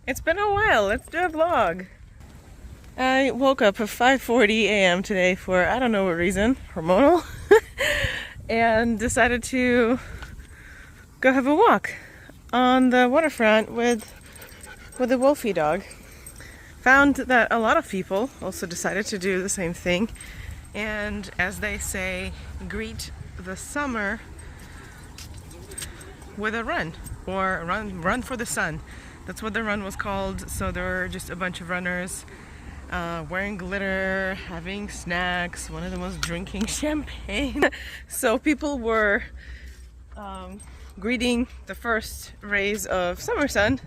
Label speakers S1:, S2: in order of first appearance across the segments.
S1: It's been a while. Let's do a vlog. I woke up at 5:40 a.m. today for I don't know what reason, hormonal, and decided to go have a walk on the waterfront with a wolfie dog. Found that a lot of people also decided to do the same thing, and as they say, greet the summer with a run, or run for the sun. That's what the run was called. So there were just a bunch of runners wearing glitter, having snacks. One of them was drinking champagne. So people were greeting the first rays of summer sun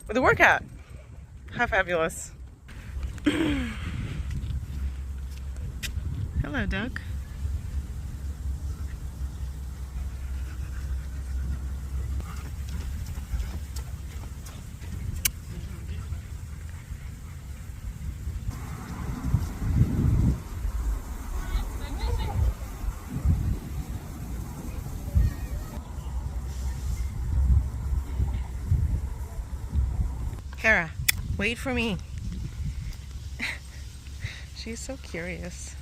S1: with a workout. How fabulous. Hello, duck. Hera, wait for me. She's so curious.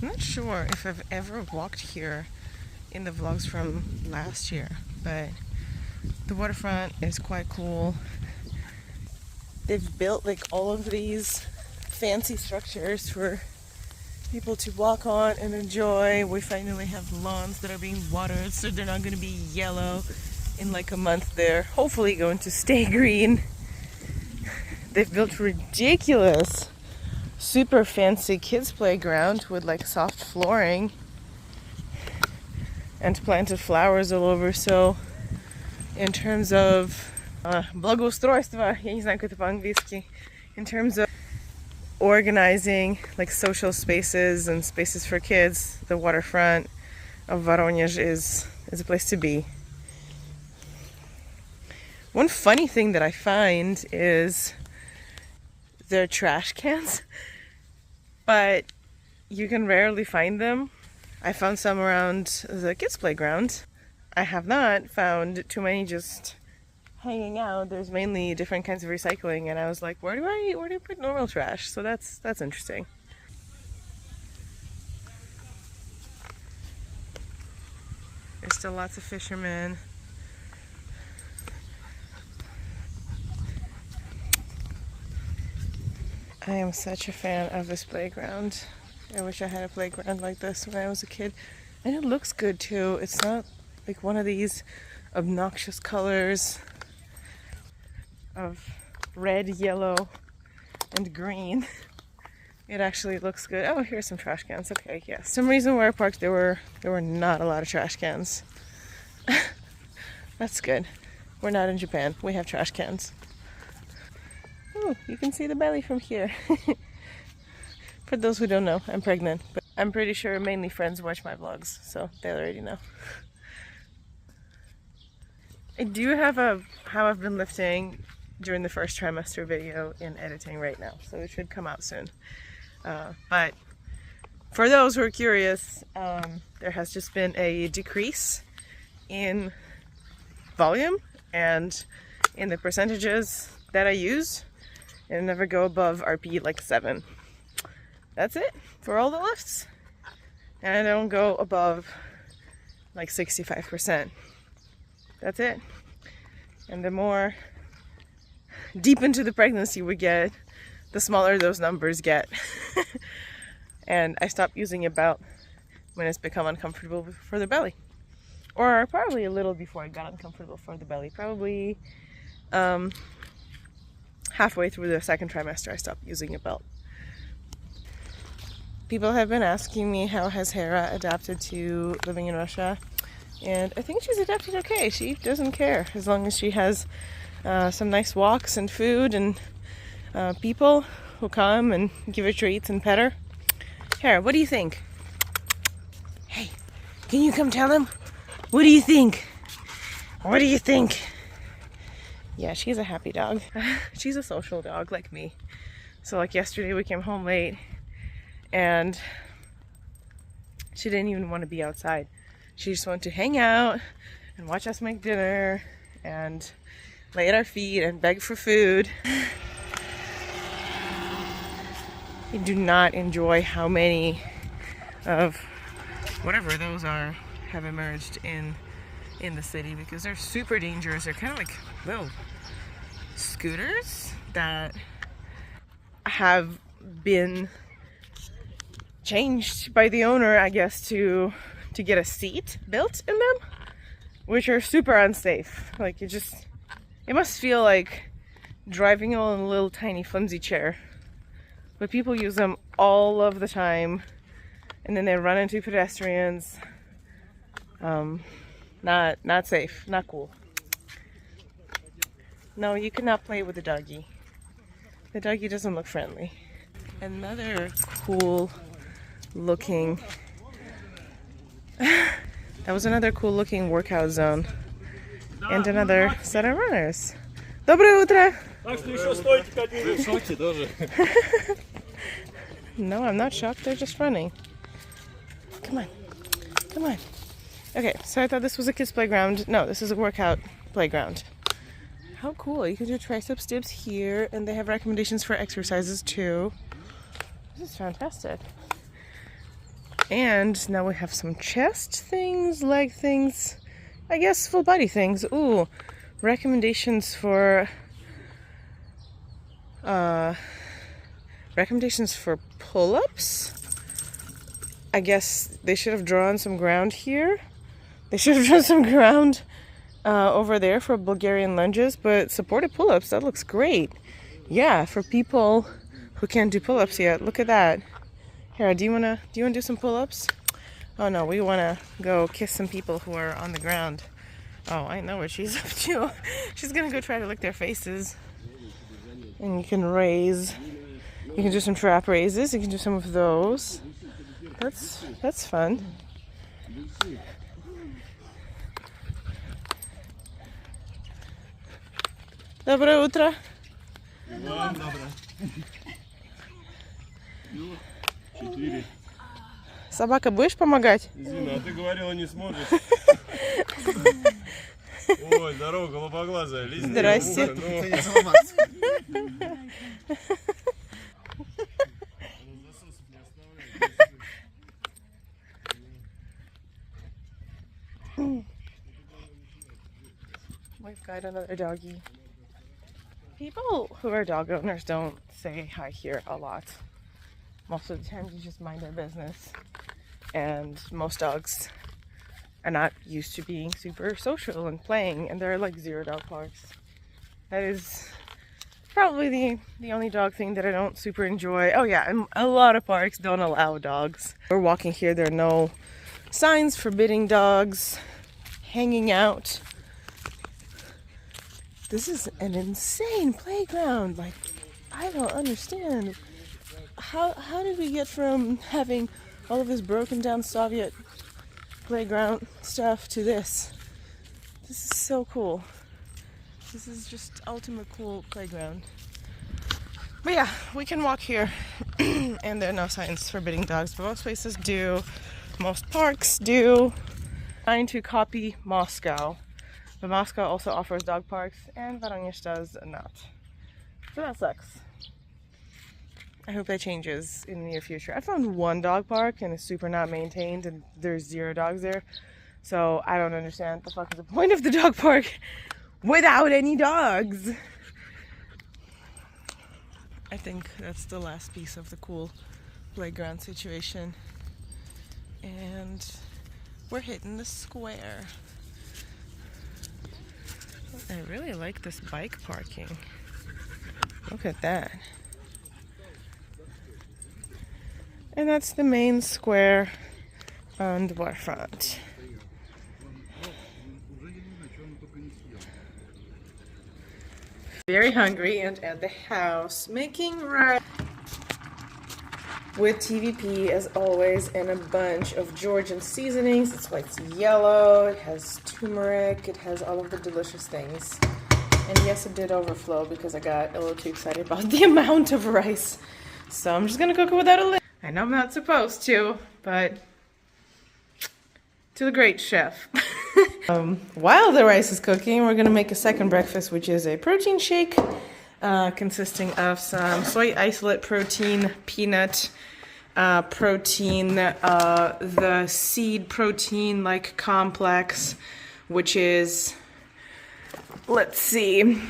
S1: I'm not sure if I've ever walked here in the vlogs from last year, but the waterfront is quite cool. They've built like all of these fancy structures for people to walk on and enjoy. We finally have lawns that are being watered, so they're not going to be yellow in like a month. They're hopefully going to stay green. They've built ridiculous, super fancy kids playground with like soft flooring and planted flowers all over. So in terms of благоустройство, я не знаю, как это по-английски, in terms of organizing like social spaces and spaces for kids, the waterfront of Воронеж is a place to be. One funny thing that I find is their trash cans, but you can rarely find them. I found some around the kids' playground. I have not found too many just hanging out. There's mainly different kinds of recycling, and I was like, where do I put normal trash? So that's interesting. There's still lots of fishermen. I am such a fan of this playground. I wish I had a playground like this when I was a kid. And it looks good too. It's not like one of these obnoxious colors of red, yellow, and green. It actually looks good. Oh, here's some trash cans. Okay, yeah. Some reason where I parked there were not a lot of trash cans. That's good. We're not in Japan. We have trash cans. Oh, you can see the belly from here. For those who don't know, I'm pregnant, but I'm pretty sure mainly friends watch my vlogs, so they already know. I do have a how I've been lifting during the first trimester video in editing right now, so it should come out soon. But for those who are curious, there has just been a decrease in volume and in the percentages that I use. And never go above RP like 7. That's it for all the lifts. And I don't go above like 65%. That's it. And the more deep into the pregnancy we get, the smaller those numbers get. And I stopped using a belt when it's become uncomfortable for the belly. Or probably a little before I got uncomfortable for the belly. Probably halfway through the second trimester I stopped using a belt. People have been asking me how has Hera adapted to living in Russia, and I think she's adapted okay. She doesn't care as long as she has some nice walks and food and people who come and give her treats and pet her. Hera, what do you think? Hey, can you come tell them? What do you think? What do you think? Yeah, she's a happy dog. She's a social dog like me. So like yesterday we came home late and she didn't even want to be outside. She just wanted to hang out and watch us make dinner and lay at our feet and beg for food. I do not enjoy how many of whatever those are have emerged in the city, because they're super dangerous. They're kind of like little scooters that have been changed by the owner, I guess, to get a seat built in them, which are super unsafe. Like, it must feel like driving on a little tiny flimsy chair. But people use them all of the time, and then they run into pedestrians. Not safe, not cool. No, you cannot play with the doggy. The doggy doesn't look friendly. Another cool looking that was another cool looking workout zone, and another set of runners. Доброе утро! No, I'm not shocked. They're just running. Come on. Come on. Okay, so I thought this was a kids playground. No, this is a workout playground. How cool. You can do triceps dips here, and they have recommendations for exercises too. This is fantastic. And now we have some chest things, leg things, I guess full body things. Ooh, recommendations for pull-ups. I guess they should have drawn some ground here. They should have drawn some ground over there for Bulgarian lunges, but supported pull-ups, that looks great. Yeah, for people who can't do pull-ups yet. Look at that. Here, do you wanna do some pull-ups? Oh no, we wanna go kiss some people who are on the ground. Oh, I know what she's up to. She's gonna go try to lick their faces. And you can raise. You can do some trap raises. You can do some of those. That's fun. Доброе утро. Собака, будешь помогать?
S2: Зина, а ты говорила, не сможешь. Ой, здорово, голубоглазая. Лизни.
S1: Здрасте. We've got another doggy. People who are dog owners don't say hi here a lot. Most of the time they just mind their business. And most dogs are not used to being super social and playing, and there are like 0 dog parks. That is probably the only dog thing that I don't super enjoy. Oh yeah, and a lot of parks don't allow dogs. We're walking here, there are no signs forbidding dogs hanging out. This is an insane playground. Like, I don't understand. How did we get from having all of this broken down Soviet playground stuff to this? This is so cool. This is just ultimate cool playground. But yeah, we can walk here and there are no signs forbidding dogs, but most places do. Most parks do. Trying to copy Moscow. But Moscow also offers dog parks, and Voronezh does not. So that sucks. I hope that changes in the near future. I found one dog park, and it's super not maintained, and there's 0 dogs there. So I don't understand the fuck is the point of the dog park without any dogs. I think that's the last piece of the cool playground situation. And we're hitting the square. I really like this bike parking. Look at that. And that's the main square on the waterfront. Very hungry and at the house making rice with TVP as always, and a bunch of Georgian seasonings. That's why it's yellow. It has turmeric. It has all of the delicious things. And yes, it did overflow because I got a little too excited about the amount of rice. So I'm just gonna cook it without a lid. I know I'm not supposed to, but to the great chef. While the rice is cooking, we're gonna make a second breakfast, which is a protein shake consisting of some soy isolate protein, peanut protein, the seed protein like complex, which is, let's see,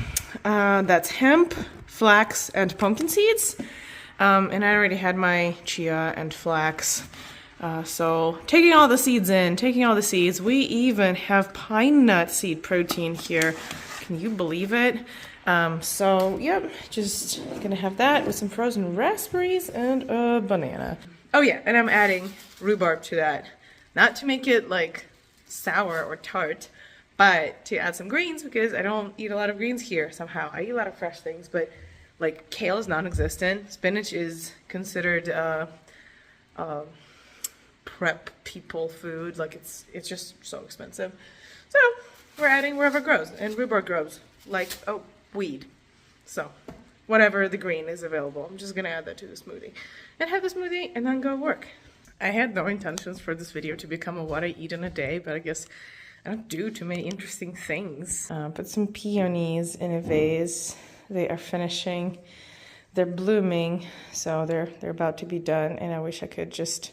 S1: that's hemp, flax, and pumpkin seeds. And I already had my chia and flax. So taking all the seeds in, taking all the seeds. We even have pine nut seed protein here. Can you believe it? So yep, just gonna have that with some frozen raspberries and a banana. Oh yeah, and I'm adding rhubarb to that. Not to make it like sour or tart, but to add some greens because I don't eat a lot of greens here somehow. I eat a lot of fresh things, but like kale is non-existent. Spinach is considered prep people food. Like it's just so expensive. So we're adding wherever it grows, and rhubarb grows like weed. So whatever the green is available, I'm just gonna add that to the smoothie and have the smoothie and then go work. I had no intentions for this video to become a what I eat in a day, but I guess I don't do too many interesting things. Put some peonies in a vase. They are finishing. They're blooming, so they're about to be done, and I wish I could just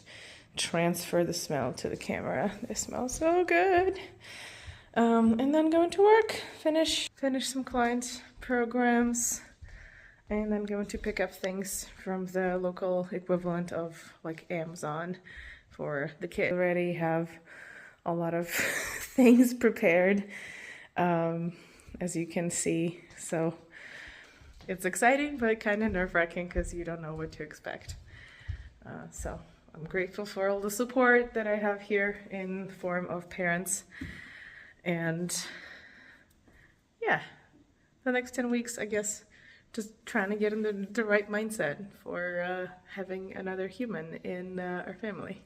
S1: transfer the smell to the camera. They smell so good. And then going to work, finish some client programs, and then going to pick up things from the local equivalent of like Amazon for the kids. Already have a lot of things prepared, as you can see. So it's exciting, but kind of nerve-wracking because you don't know what to expect. So I'm grateful for all the support that I have here in the form of parents. And yeah, the next 10 weeks, I guess, just trying to get in the right mindset for having another human in our family.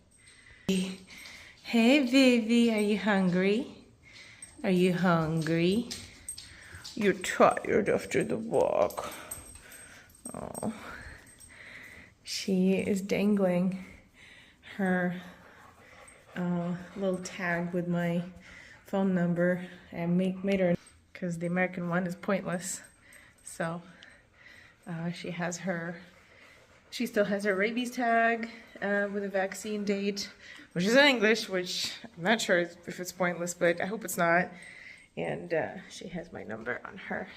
S1: Hey, baby, are you hungry? Are you hungry? You're tired after the walk. Oh, she is dangling her little tag with my phone number and made her, because the American one is pointless. So she still has her rabies tag with a vaccine date, which is in English, which I'm not sure if it's pointless, but I hope it's not. And she has my number on her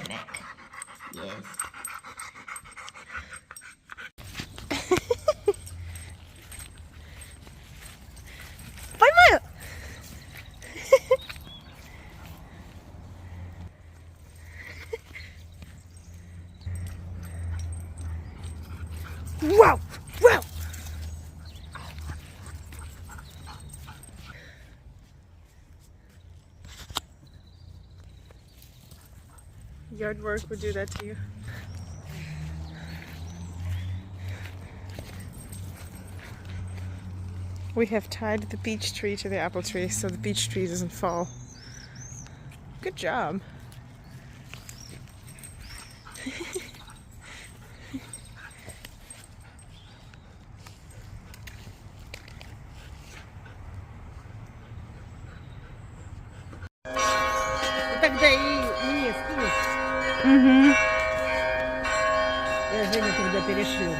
S1: neck. Yes. Wow! Wow! Yard work would do that to you. We have tied the peach tree to the apple tree so the peach tree doesn't fall. Good job.
S3: Тогда и мне скинуть.
S1: Mm-hmm.
S3: Я Жене тогда перешлю.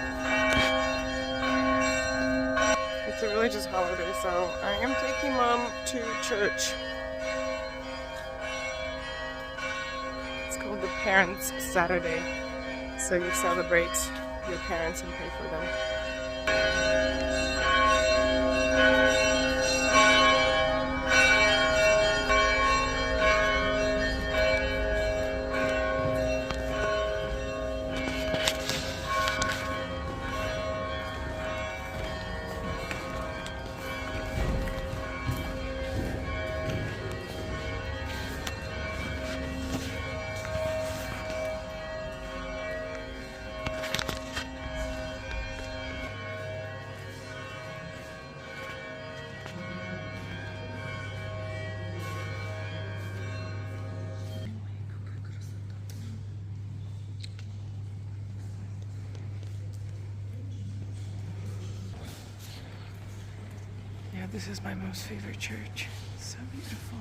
S1: It's a religious holiday, so I am taking Mom to church. It's called the Parents' Saturday. So you celebrate your parents and pray for them. this is my most favorite church. It's so beautiful.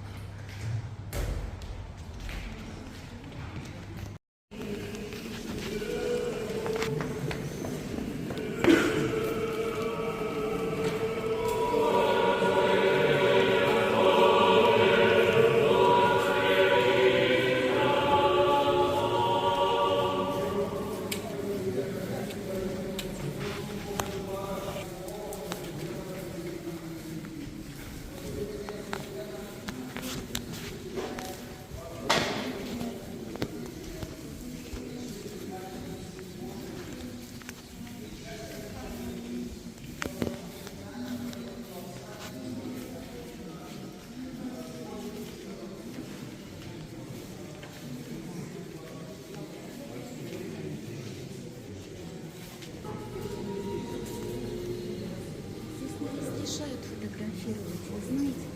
S4: Разрешают фотографировать, вы знаете?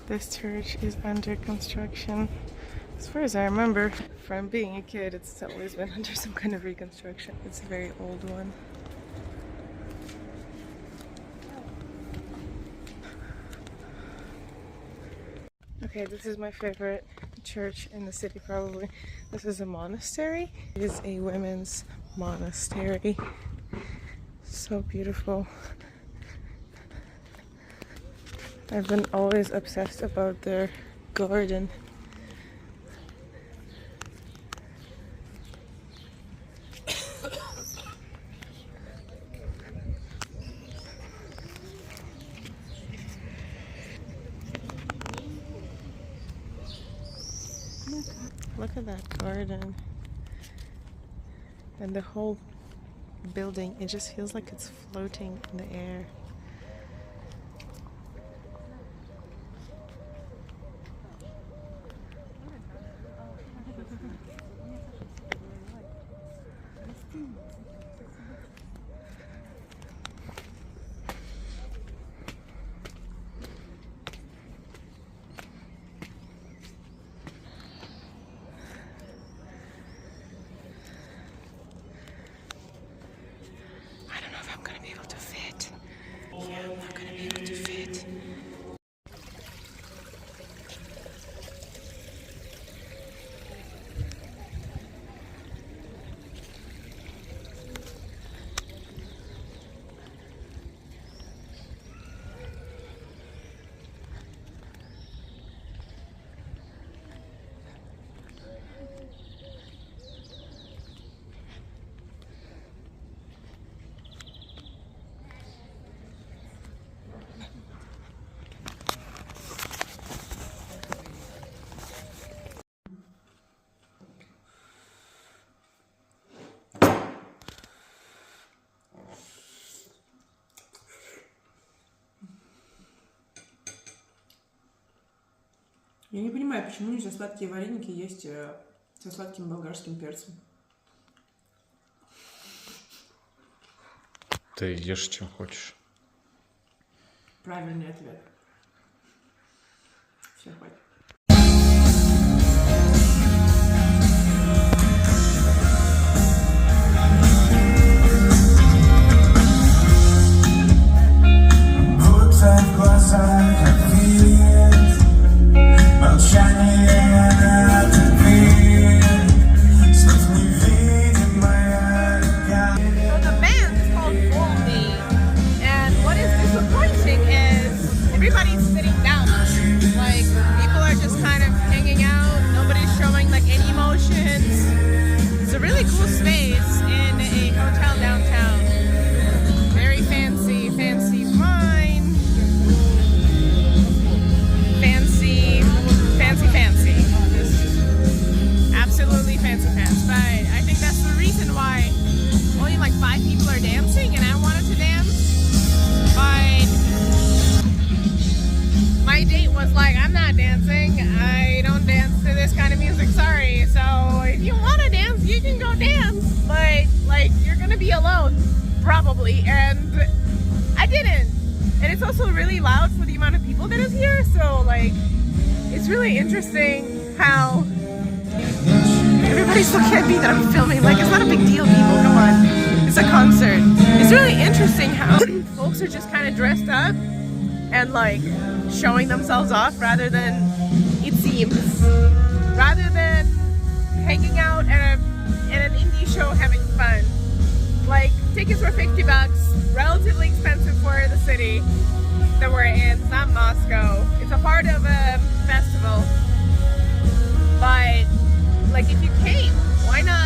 S1: This church is under construction. As far as I remember, from being a kid, it's always been under some kind of reconstruction. It's a very old one. Okay, this is my favorite church in the city probably. This is a monastery. It is a women's monastery. So beautiful. I've been always obsessed about their garden. Look at that garden. And the whole building, it just feels like it's floating in the air.
S5: Я не понимаю, почему нельзя сладкие вареники есть со сладким болгарским перцем.
S6: Ты ешь чем хочешь.
S5: Правильный ответ. Все, хватит.
S7: В глазах ответ, молчание.
S1: cool space in a hotel downtown. Very fancy, fancy wine. Fancy, fancy, fancy. Absolutely fancy pants. But I think that's the reason why only like 5 people are dancing, and I wanted to dance. But my date was like, I'm not dancing. I don't dance to this kind of music, sorry. So if you want to dance, you can go dance. But like, you're gonna be alone, probably. And I didn't. And it's also really loud for the amount of people that is here. So like, it's really interesting how everybody's looking at me that I'm filming. Like, it's not a big deal, people. Come on. It's a concert. It's really interesting how folks are just kind of dressed up and like showing themselves off rather than, it seems, rather than hanging out at an indie show having fun. Like, tickets were $50, relatively expensive for the city that we're in. It's not Moscow. It's a part of a festival. But like, if you came, why not